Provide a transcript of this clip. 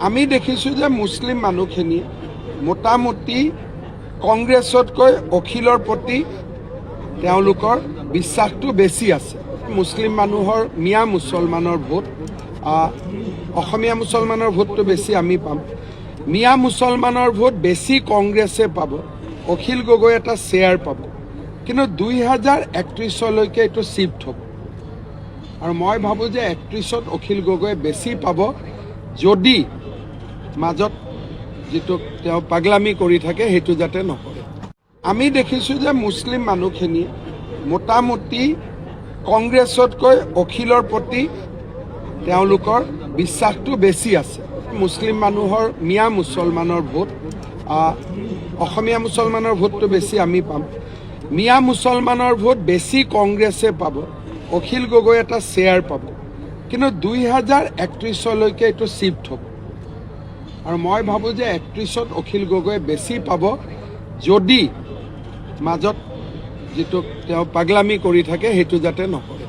আমি দেখিছোঁ যে মুছলিম মানুহখিনিয়ে মোটামুটি কংগ্ৰেছতকৈ অখিলৰ প্ৰতি তেওঁলোকৰ বিশ্বাসটো বেছি আছে। মুছলিম মানুহৰ মিয়া মুছলমানৰ ভোট, অসমীয়া মুছলমানৰ ভোটটো বেছি আমি পাম। মিয়া মুছলমানৰ ভোট বেছি কংগ্ৰেছে পাব, অখিল গগৈ এটা শ্বেয়াৰ পাব। কিন্তু 2031লৈকে এইটো শ্বিফ্ট হ'ব আৰু মই ভাবোঁ যে 31ত অখিল গগৈ বেছি পাব, যদি মাজত যিটো তেওঁ পাগলামি কৰি থাকে সেইটো যাতে নকৰে। আমি দেখিছোঁ যে মুছলিম মানুহখিনিয়ে মোটামুটি কংগ্ৰেছতকৈ অখিলৰ প্ৰতি তেওঁলোকৰ বিশ্বাসটো বেছি আছে। মুছলিম মানুহৰ মিয়া মুছলমানৰ ভোট, অসমীয়া মুছলমানৰ ভোটটো বেছি আমি পাম। মিয়া মুছলমানৰ ভোট বেছি কংগ্ৰেছে পাব, অখিল গগৈ এটা শ্বেয়াৰ পাব। কিন্তু 2031লৈকে এইটো শ্বিফ্ট হ'ব আৰু মই ভাবোঁ যে 31ত অখিল গগৈ বেছি পাব, যদি মাজত যিটো তেওঁ পাগলামি কৰি থাকে সেইটো যাতে নকৰে।